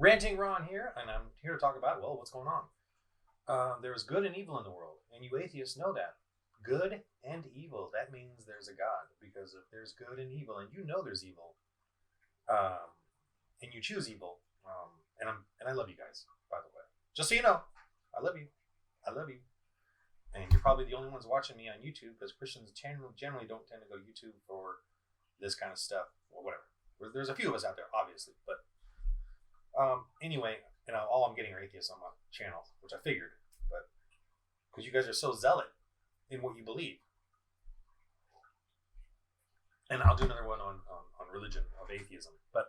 Ranting Ron here, and I'm here to talk about, well, what's going on? There's good and evil in the world, and you atheists know that. Good and evil, that means there's a God, because if there's good and evil, and you know there's evil, um, and you choose evil, and I love you guys, by the way. Just so you know, I love you. I love you. And you're probably the only ones watching me on YouTube, because Christians generally don't tend to go to YouTube for this kind of stuff, or whatever. There's a few of us out there, obviously, but anyway, all I'm getting are atheists on my channel, which I figured, but because you guys are so zealot in what you believe. And I'll do another one on religion of atheism. But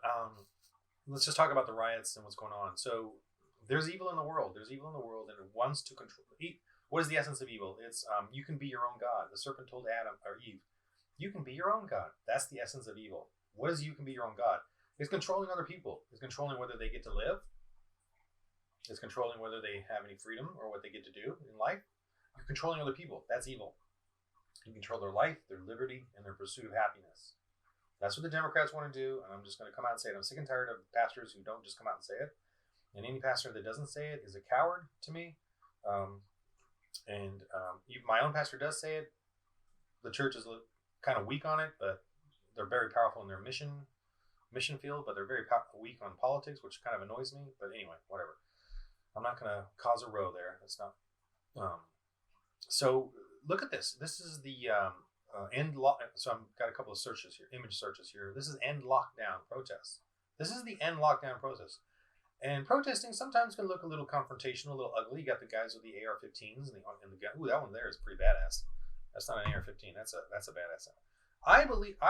let's just talk about the riots and what's going on. So there's evil in the world. There's evil in the world, and it wants to control. What is the essence of evil? It's you can be your own God. The serpent told Adam or Eve, you can be your own God. That's the essence of evil. What is you can be your own God? It's controlling other people. It's controlling whether they get to live. It's controlling whether they have any freedom or what they get to do in life. You're controlling other people. That's evil. You control their life, their liberty, and their pursuit of happiness. That's what the Democrats want to do, and I'm just going to come out and say it. I'm sick and tired of pastors who don't just come out and say it. And any pastor that doesn't say it is a coward to me. Even my own pastor does say it. The church is kind of weak on it, but they're very powerful in their mission field, but they're very weak on politics, which kind of annoys me. But anyway, whatever. I'm not going to cause a row there. That's not. So look at this. This is the end lock. So I've got a couple of searches here, image searches here. This is end lockdown protests. This is the end lockdown protest. And protesting sometimes can look a little confrontational, a little ugly. You got the guys with the AR-15s and the gun. Ooh, that one there is pretty badass. That's not an AR-15. That's a badass. I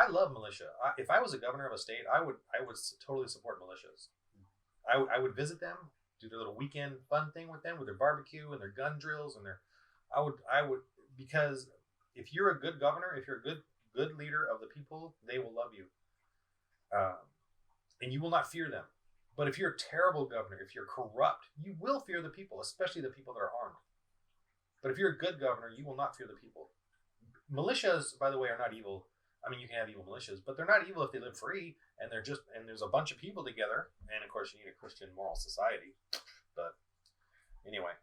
love militia. If I was a governor of a state, I would totally support militias. I would visit them, do their little weekend fun thing with them, with their barbecue and their gun drills and I would because if you're a good governor, if you're a good leader of the people, they will love you, and you will not fear them. But if you're a terrible governor, if you're corrupt, you will fear the people, especially the people that are armed. But if you're a good governor, you will not fear the people. Militias, by the way, are not evil. I mean, you can have evil militias, but they're not evil if they live free and there's a bunch of people together. And of course, you need a Christian moral society. But anyway,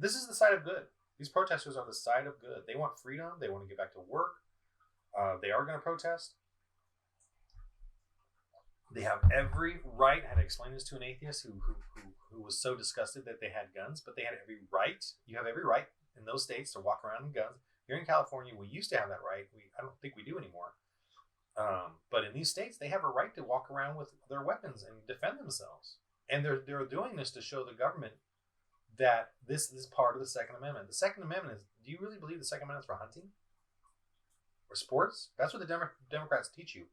this is the side of good. These protesters are the side of good. They want freedom. They want to get back to work. They are going to protest. They have every right. I had to explain this to an atheist who was so disgusted that they had guns, but they had every right. You have every right in those states to walk around in guns. Here in California, we used to have that right. I don't think we do anymore. But in these states, they have a right to walk around with their weapons and defend themselves. And they're doing this to show the government that this is part of the Second Amendment. The Second Amendment is, do you really believe the Second Amendment is for hunting? Or sports? That's what the Democrats teach you.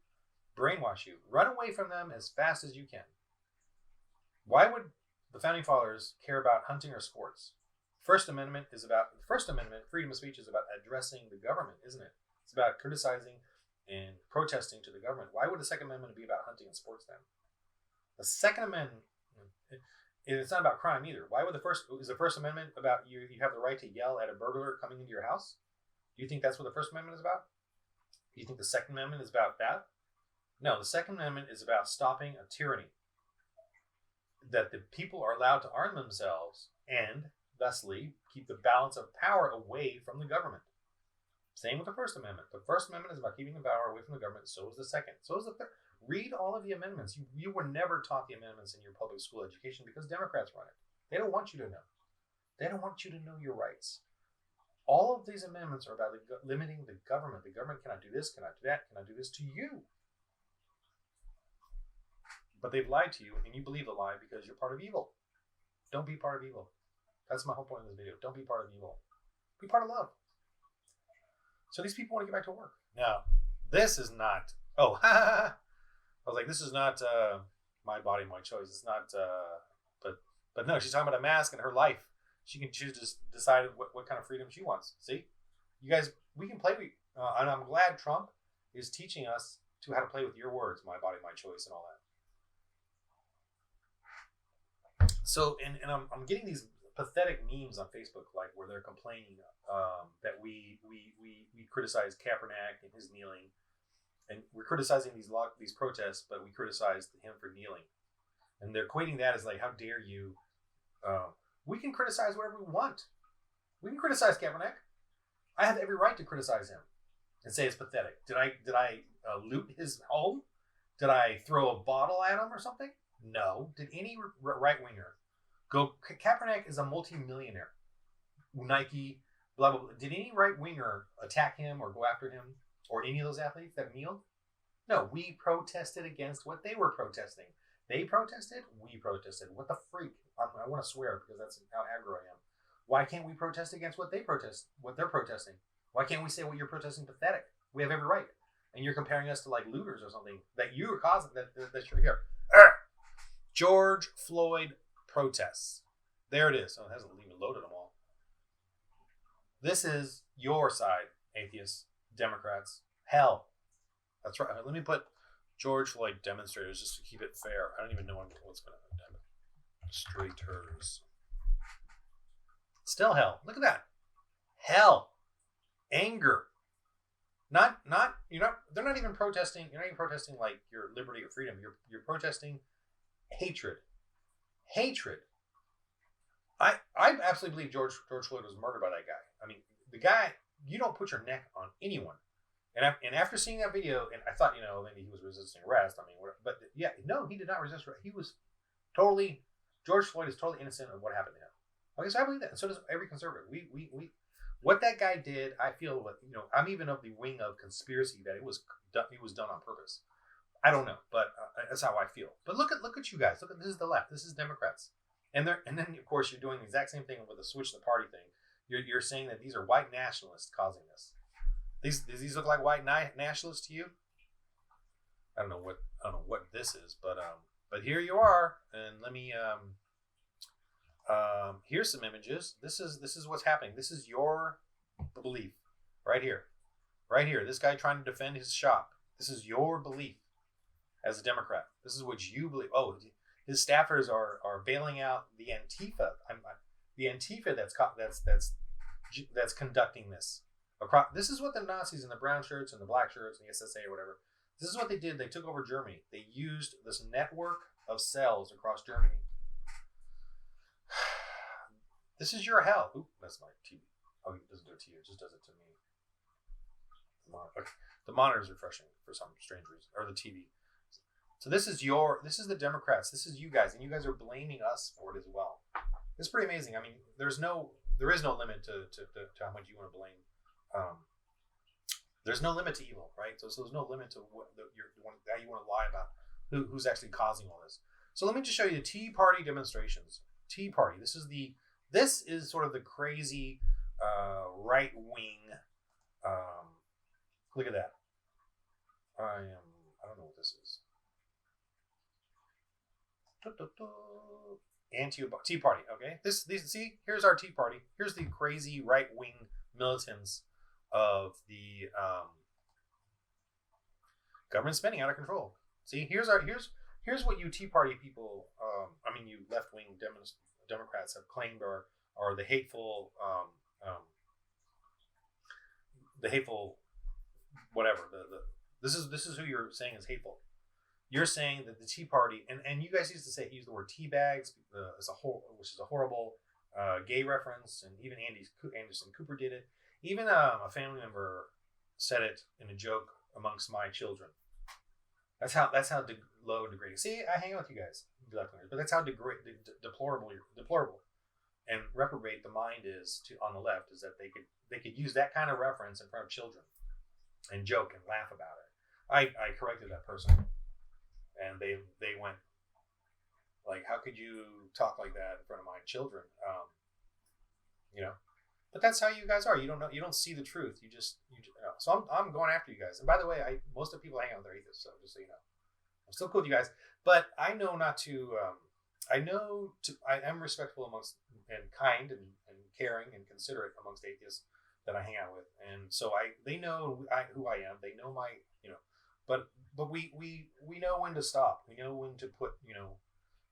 Brainwash you. Run away from them as fast as you can. Why would the Founding Fathers care about hunting or sports? First Amendment, freedom of speech is about addressing the government, isn't it? It's about criticizing and protesting to the government. Why would the Second Amendment be about hunting and sports then? The Second Amendment, it's not about crime either. Why would the First Amendment about you have the right to yell at a burglar coming into your house? Do you think that's what the First Amendment is about? Do you think the Second Amendment is about that? No, the Second Amendment is about stopping a tyranny. That the people are allowed to arm themselves and thusly keep the balance of power away from the government. Same with the First Amendment. The First Amendment is about keeping the power away from the government. So is the Second. So is the Third. Read all of the amendments. You were never taught the amendments in your public school education because Democrats run it. They don't want you to know. They don't want you to know your rights. All of these amendments are about limiting the government. The government cannot do this, cannot do that, cannot do this to you. But they've lied to you, and you believe the lie because you're part of evil. Don't be part of evil. That's my whole point of this video. Don't be part of evil. Be part of love. So these people want to get back to work. Now, this is not... Oh, I was like, this is not my body, my choice. It's not... But no, she's talking about a mask and her life. She can choose to decide what kind of freedom she wants. See? You guys, we can play with... and I'm glad Trump is teaching us how to play with your words, my body, my choice, and all that. So, and I'm getting these pathetic memes on Facebook, like where they're complaining that we criticize Kaepernick and his kneeling, and we're criticizing these protests, but we criticized him for kneeling. And they're equating that as like, how dare you? We can criticize whatever we want. We can criticize Kaepernick. I have every right to criticize him and say it's pathetic. Did I loot his home? Did I throw a bottle at him or something? No. Did any right winger go? Kaepernick is a multi-millionaire. Nike, blah blah blah. Did any right winger attack him or go after him or any of those athletes that kneeled? No. We protested against what they were protesting. They protested. We protested. What the freak? I want to swear because that's how aggro I am. Why can't we protest against what they're protesting? Why can't we say what you're protesting pathetic? We have every right. And you're comparing us to like looters or something that you are causing that you're here. George Floyd protests. There it is. Oh, it hasn't even loaded them all. This is your side, atheists, Democrats. Hell. That's right. Let me put George Floyd demonstrators just to keep it fair. I don't even know what's going to happen. Demonstrators. Still hell. Look at that. Hell. Anger. They're not even protesting. You're not even protesting like your liberty or freedom. You're protesting hatred. Hatred. I absolutely believe George Floyd was murdered by that guy. I mean, the guy, you don't put your neck on anyone. And after seeing that video, and I thought, maybe he was resisting arrest. I mean, but yeah, no, he did not resist arrest. He was George Floyd is totally innocent of what happened to him. Okay, so I believe that, and so does every conservative. We what that guy did, I feel, I'm even of the wing of conspiracy that it was done on purpose. I don't know, but that's how I feel. But look at you guys. This is the left. This is Democrats, and then of course you're doing the exact same thing with the switch the party thing. You're saying that these are white nationalists causing this. Does these look like white nationalists to you? I don't know what this is, but here you are, and let me here's some images. This is what's happening. This is your belief right here. This guy trying to defend his shop. This is your belief as a Democrat. This is what you believe. Oh, his staffers are bailing out the Antifa. The Antifa that's conducting this. This is what the Nazis in the brown shirts and the black shirts and the SSA or whatever. This is what they did. They took over Germany. They used this network of cells across Germany. This is your hell. Oop, that's my TV. Oh, it doesn't do it to you. It just does it to me. The monitor is refreshing for some strange reason, or the TV. So this is the Democrats. This is you guys, and you guys are blaming us for it as well. It's pretty amazing. I mean, there is no limit to how much you want to blame. There's no limit to evil, right? So there's no limit to how you want to lie about who's actually causing all this. So let me just show you the Tea Party demonstrations. Tea Party. This is sort of the crazy right wing. Look at that. I don't know what this is. Tea Party. Okay. See, here's our Tea Party. Here's the crazy right wing militants of the government spending out of control. See, here's what you Tea Party people, you left wing Democrats have claimed are the hateful whatever. This is who you're saying is hateful. You're saying that the Tea Party, and you guys used the word tea bags which is a horrible gay reference, and even Anderson Cooper did it. Even a family member said it in a joke amongst my children. That's how low and degrading. See, I hang out with you guys, but that's how deplorable and reprobate the mind is on the left, is that they could use that kind of reference in front of children and joke and laugh about it. I corrected that person, and they went like, "How could you talk like that in front of my children?" But that's how you guys are. You don't know. You don't see the truth. You just. So I'm going after you guys. And by the way, most of the people hang out with their atheists. So just so you know, I'm still cool with you guys. But I know not to. I am respectful amongst and kind and caring and considerate amongst atheists that I hang out with. And so they know who I am. They know my But we know when to stop. We know when to put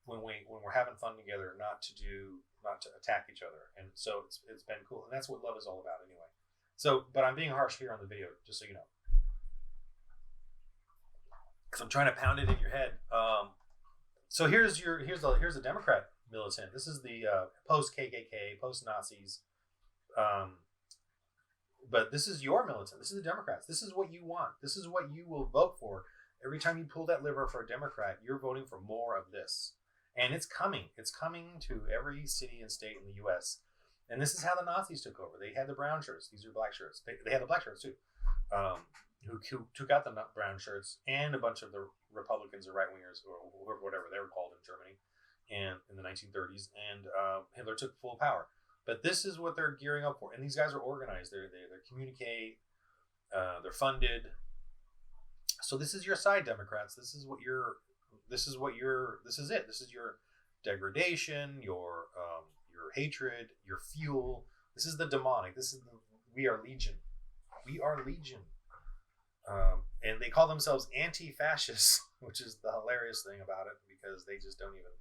when we're having fun together, not to attack each other. And so it's been cool, and that's what love is all about anyway. So, but I'm being harsh here on the video, just so you know, because I'm trying to pound it in your head. So here's the Democrat militant. This is the post KKK, post Nazis. But this is your militant. This is the Democrats. This is what you want. This is what you will vote for. Every time you pull that lever for a Democrat, you're voting for more of this. And it's coming. It's coming to every city and state in the U.S. And this is how the Nazis took over. They had the brown shirts. These are black shirts. They had the black shirts too. Who took out the brown shirts, and a bunch of the Republicans or right wingers or whatever they were called in Germany, and in the 1930s, and Hitler took full power. But this is what they're gearing up for, and these guys are organized. They communicate. They're funded. So this is your side, Democrats. This is it. This is your degradation, your hatred, your fuel. This is the demonic. We are legion. We are legion. And they call themselves anti-fascists, which is the hilarious thing about it, because they just don't even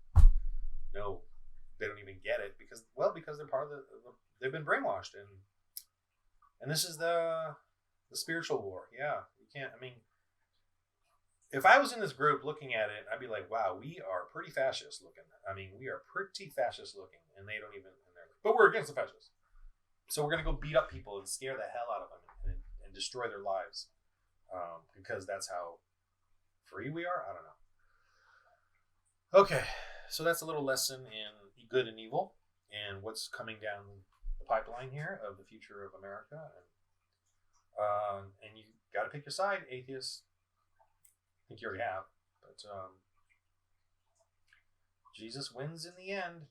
know. They don't even get it because they're part of they've been brainwashed, and this is the spiritual war. Yeah, you can't. I mean, if I was in this group looking at it, I'd be like, wow, we are pretty fascist looking. I mean, we are pretty fascist looking, and they don't even. But we're against the fascists, so we're gonna go beat up people and scare the hell out of them and destroy their lives. Because that's how free we are. I don't know. Okay, so that's a little lesson in good and evil and what's coming down the pipeline here of the future of America. And you got to pick your side, atheists. I think you already have, but Jesus wins in the end.